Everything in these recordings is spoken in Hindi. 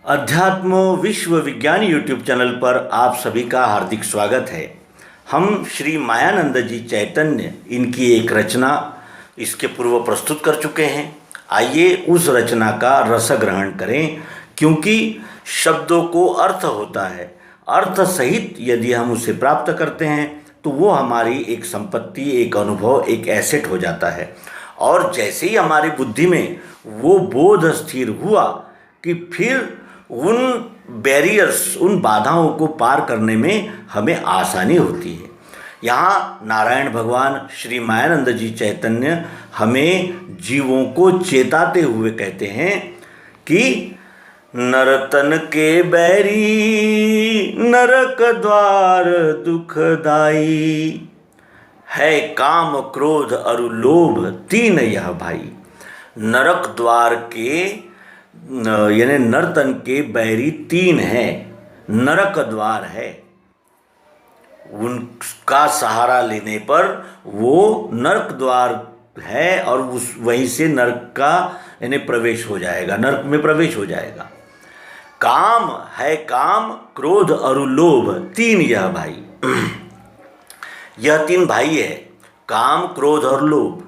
अध्यात्म विश्व विज्ञान यूट्यूब चैनल पर आप सभी का हार्दिक स्वागत है। हम श्री मायानंद जी चैतन्य इनकी एक रचना इसके पूर्व प्रस्तुत कर चुके हैं। आइए उस रचना का रस ग्रहण करें, क्योंकि शब्दों को अर्थ होता है। अर्थ सहित यदि हम उसे प्राप्त करते हैं तो वो हमारी एक संपत्ति, एक अनुभव, एक एसेट हो जाता है। और जैसे ही हमारी बुद्धि में वो बोध स्थिर हुआ कि फिर उन बैरियर्स, उन बाधाओं को पार करने में हमें आसानी होती है। यहाँ नारायण भगवान श्री मायानंद जी चैतन्य हमें जीवों को चेताते हुए कहते हैं कि नरतन के बैरी नरक द्वार दुखदाई, है काम क्रोध अरु लोभ तीन यह भाई। नरक द्वार के यानी नरतन के बैरी तीन हैं। नरक द्वार है, उनका सहारा लेने पर वो नरक द्वार है और उस वहीं से नरक का यानी प्रवेश हो जाएगा, नरक में प्रवेश हो जाएगा। काम है, काम क्रोध और लोभ तीन यह भाई। यह तीन भाई है, काम क्रोध और लोभ,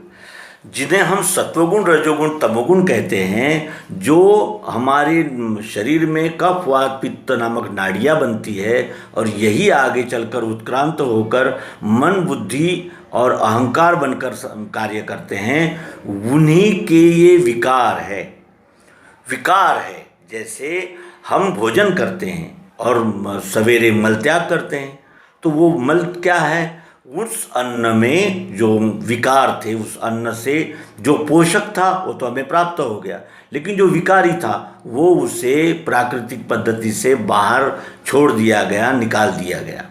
जिन्हें हम सत्वगुण रजोगुण तमोगुण कहते हैं। जो हमारे शरीर में कफ वात पित्त नामक नाड़ियाँ बनती है और यही आगे चलकर उत्क्रांत होकर मन बुद्धि और अहंकार बनकर कार्य करते हैं, उन्हीं के ये विकार है। विकार है, जैसे हम भोजन करते हैं और सवेरे मल त्याग करते हैं, तो वो मल क्या है? उस अन्न में जो विकार थे, उस अन्न से जो पोषक था वो तो हमें प्राप्त हो गया, लेकिन जो विकारी था वो उसे प्राकृतिक पद्धति से बाहर छोड़ दिया गया, निकाल दिया गया।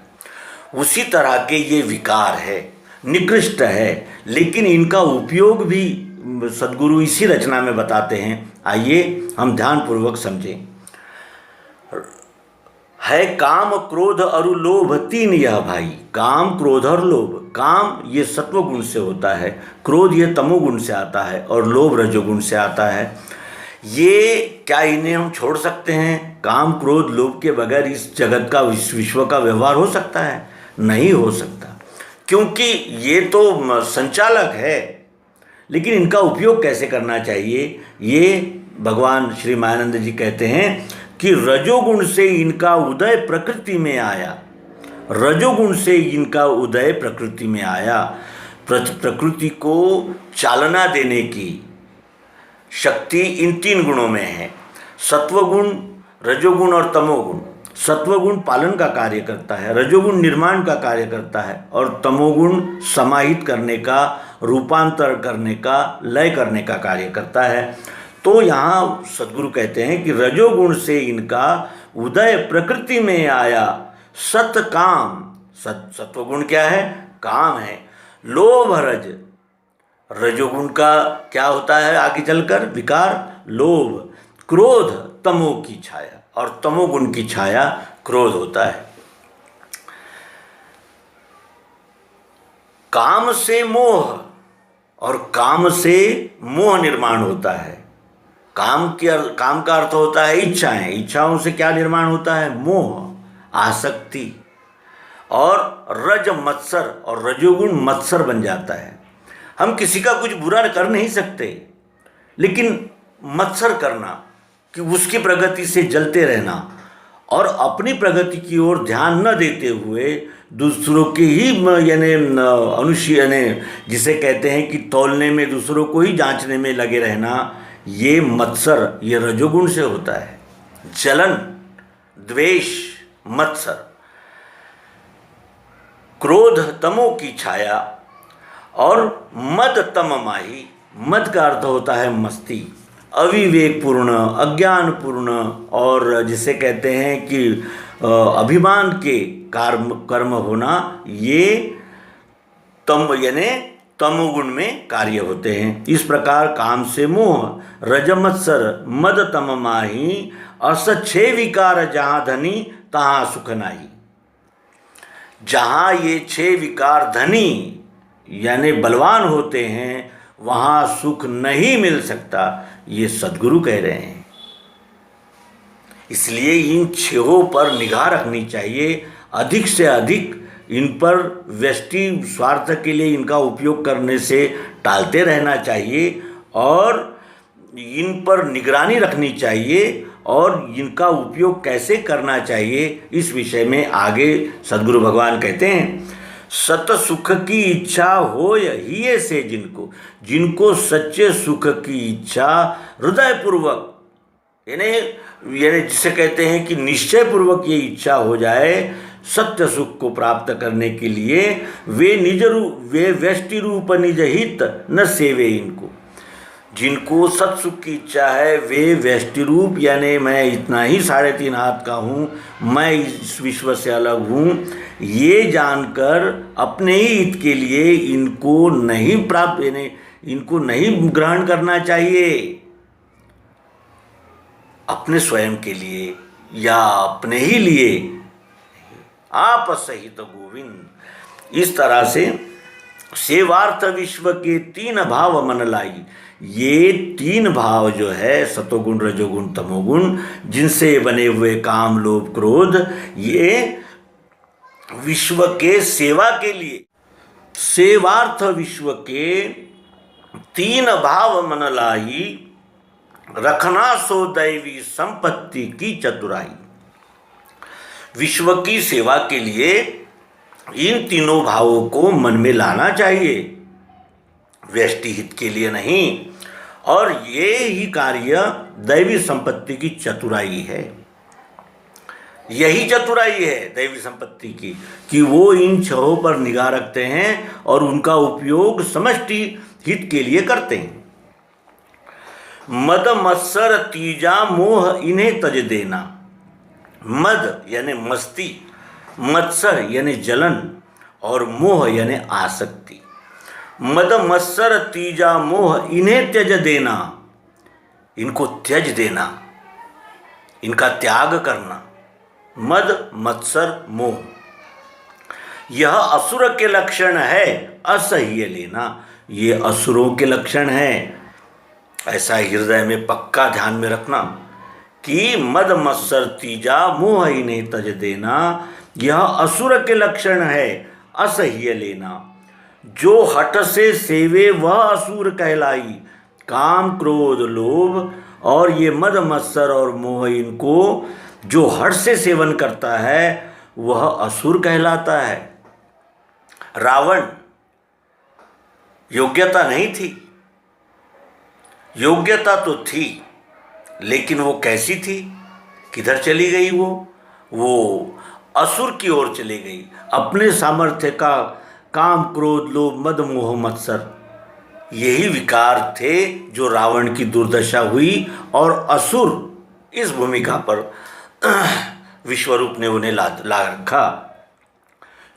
उसी तरह के ये विकार है, निकृष्ट है, लेकिन इनका उपयोग भी सद्गुरु इसी रचना में बताते हैं। आइए हम ध्यानपूर्वक समझें। है काम क्रोध और लोभ तीन यह भाई। काम क्रोध और लोभ, काम ये सत्वगुण से होता है, क्रोध ये तमोगुण से आता है और लोभ रजोगुण से आता है। ये क्या इन्हें हम छोड़ सकते हैं? काम क्रोध लोभ के बगैर इस जगत का, इस विश्व का व्यवहार हो सकता है? नहीं हो सकता, क्योंकि ये तो संचालक है। लेकिन इनका उपयोग कैसे करना चाहिए, ये भगवान श्री मायानंद जी कहते हैं कि रजोगुण से इनका उदय प्रकृति में आया। रजोगुण से इनका उदय प्रकृति में आया। प्रकृति को चालना देने की शक्ति इन तीन गुणों में है, सत्वगुण, रजोगुण और तमोगुण। सत्वगुण पालन का कार्य करता है, रजोगुण निर्माण का कार्य करता है और तमोगुण समाहित करने का, रूपांतर करने का, लय करने का कार्य करता है। तो यहाँ सद्गुरु कहते हैं कि रजोगुण से इनका उदय प्रकृति में आया। सत काम, सत्वगुण क्या है? काम है। लोभ रज, रजोगुण का क्या होता है आगे चलकर? विकार, लोभ। क्रोध तमो की छाया और तमोगुण की छाया क्रोध होता है। काम से मोह और काम से मोह निर्माण होता है। काम का अर्थ होता है इच्छाएं। इच्छाओं से क्या निर्माण होता है? मोह, आसक्ति। और रज मत्सर, और रजोगुण मत्सर बन जाता है। हम किसी का कुछ बुरा कर नहीं सकते, लेकिन मत्सर करना, कि उसकी प्रगति से जलते रहना और अपनी प्रगति की ओर ध्यान न देते हुए दूसरों के ही यानी यानी जिसे कहते हैं कि तौलने में, दूसरों को ही जांचने में लगे रहना, ये मत्सर, ये रजोगुण से होता है। जलन, द्वेष, मत्सर। क्रोध तमो की छाया और मद तम माही। मद का अर्थ होता है मस्ती, अविवेकपूर्ण, अज्ञानपूर्ण और जिसे कहते हैं कि अभिमान के कर्म होना, ये तम यानी तमोगुण में कार्य होते हैं। इस प्रकार काम से मोह, रजमत्सर, मद तम माही, अस छे विकार जहाँ धनी तहाँ सुख नाही। जहाँ ये छह विकार धनी यानी बलवान होते हैं, वहाँ सुख नहीं मिल सकता, ये सद्गुरु कह रहे हैं। इसलिए इन छहों पर निगाह रखनी चाहिए, अधिक से अधिक इन पर व्यष्टि स्वार्थ के लिए इनका उपयोग करने से टालते रहना चाहिए और इन पर निगरानी रखनी चाहिए और इनका उपयोग कैसे करना चाहिए इस विषय में आगे सद्गुरु भगवान कहते हैं, सत सुख की इच्छा हो ही से जिनको सच्चे सुख की इच्छा हृदय पूर्वक यानी जिसे कहते हैं कि निश्चय पूर्वक ये इच्छा हो जाए सत्य सुख को प्राप्त करने के लिए, वे व्यष्टि रूप निज हित न सेवे इनको। जिनको सत्सुख की इच्छा है वे व्यष्टि रूप यानी मैं इतना ही 3.5 हाथ का हूँ, मैं इस विश्व से अलग हूँ, ये जानकर अपने ही हित के लिए इनको नहीं प्राप्त यानी इनको नहीं ग्रहण करना चाहिए। अपने स्वयं के लिए या अपने ही लिए आप सहित गोविंद। इस तरह से सेवार्थ विश्व के 3 भाव मन लाई। ये 3 भाव जो है सतोगुण रजोगुण तमोगुण जिनसे बने हुए काम लोभ क्रोध, ये विश्व के सेवा के लिए सेवार्थ विश्व के 3 भाव मन लाई, रखना सो दैवी संपत्ति की चतुराई। विश्व की सेवा के लिए इन 3 भावों को मन में लाना चाहिए, व्यष्टि हित के लिए नहीं। और ये ही कार्य दैवी संपत्ति की चतुराई है। यही चतुराई है दैवी संपत्ति की कि वो इन 6 पर निगाह रखते हैं और उनका उपयोग समष्टि हित के लिए करते हैं। मद मत्सर तीजा मोह इन्हें तज देना। मद यानी मस्ती, मत्सर यानी जलन और मोह यानी आसक्ति। मद मत्सर तीजा मोह इन्हें त्यज देना, इनको त्यज देना, इनका त्याग करना। मद मत्सर मोह यह असुर के लक्षण है, असह्य लेना। ये असुरों के लक्षण है, ऐसा हृदय में पक्का ध्यान में रखना कि मद मत्सर तीजा मोह इन्हें तज देना, यह असुर के लक्षण है, असह्य लेना। जो हठ से सेवे वह असुर कहलाई। काम क्रोध लोभ और ये मद मत्सर और मोह, इनको जो हठ से सेवन करता है वह असुर कहलाता है। रावण योग्यता नहीं थी, योग्यता तो थी लेकिन वो कैसी थी, किधर चली गई? वो असुर की ओर चली गई। अपने सामर्थ्य का काम क्रोध लोभ मद मोह मत्सर, यही विकार थे जो रावण की दुर्दशा हुई और असुर इस भूमिका पर विश्वरूप ने उन्हें ला रखा।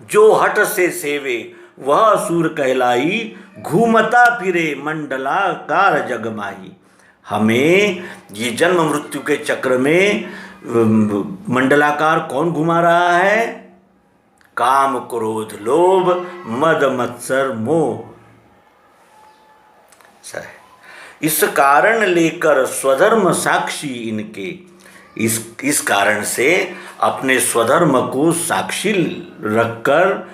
जो हठ से सेवे वह असुर कहलाई, घूमता फिरे मंडलाकार जगमाही। हमें ये जन्म मृत्यु के चक्र में मंडलाकार कौन घुमा रहा है? काम क्रोध लोभ मद मत्सर मोह। इस कारण लेकर स्वधर्म साक्षी इनके, इस कारण से अपने स्वधर्म को साक्षी रखकर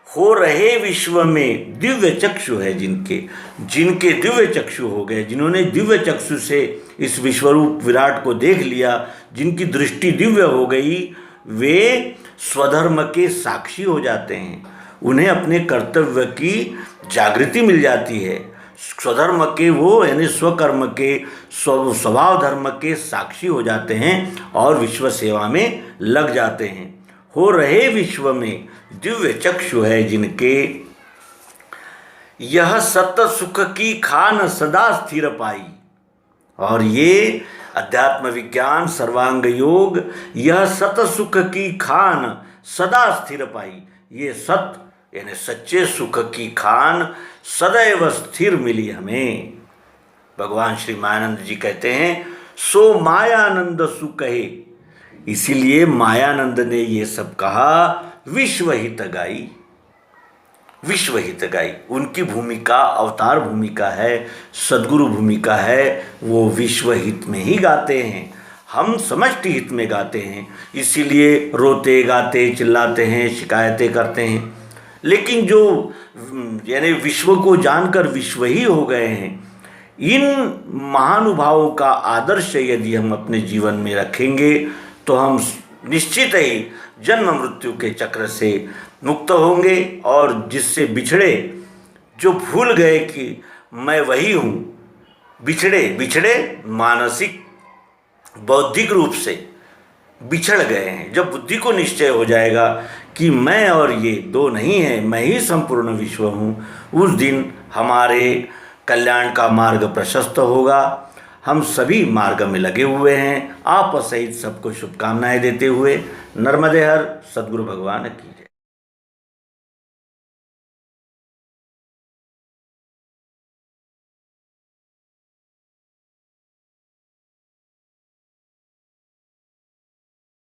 हो रहे विश्व में दिव्य चक्षु है जिनके दिव्य चक्षु हो गए, जिन्होंने दिव्य चक्षु से इस विश्वरूप विराट को देख लिया, जिनकी दृष्टि दिव्य हो गई, वे स्वधर्म के साक्षी हो जाते हैं। उन्हें अपने कर्तव्य की जागृति मिल जाती है। स्वधर्म के वो यानी स्वकर्म के स्वभाव धर्म के साक्षी हो जाते हैं और विश्व सेवा में लग जाते हैं। हो रहे विश्व में दिव्य चक्षु है जिनके, यह सत्य सुख की खान सदा स्थिर पाई। और ये अध्यात्म विज्ञान सर्वांग योग, यह सत्य सुख की खान सदा स्थिर पाई। ये सत्य यानी सच्चे सुख की खान सदैव स्थिर मिली हमें। भगवान श्री मायानंद जी कहते हैं, सो मायानंद सुकहे। इसीलिए मायानंद ने ये सब कहा, विश्व हित गाई, विश्व हित गाई। उनकी भूमिका अवतार भूमिका है, सद्गुरु भूमिका है, वो विश्व हित में ही गाते हैं। हम समष्टि हित में गाते हैं, इसीलिए रोते गाते चिल्लाते हैं, शिकायतें करते हैं। लेकिन जो यानी विश्व को जानकर विश्व ही हो गए हैं, इन महानुभावों का आदर्श यदि हम अपने जीवन में रखेंगे तो हम निश्चित ही जन्म मृत्यु के चक्र से मुक्त होंगे, और जिससे बिछड़े, जो भूल गए कि मैं वही हूँ, बिछड़े मानसिक बौद्धिक रूप से बिछड़ गए हैं। जब बुद्धि को निश्चय हो जाएगा कि मैं और ये दो नहीं है, मैं ही संपूर्ण विश्व हूँ, उस दिन हमारे कल्याण का मार्ग प्रशस्त होगा। हम सभी मार्ग में लगे हुए हैं। आप सहित सबको शुभकामनाएं देते हुए नर्मदे हर सद्गुरु भगवान की।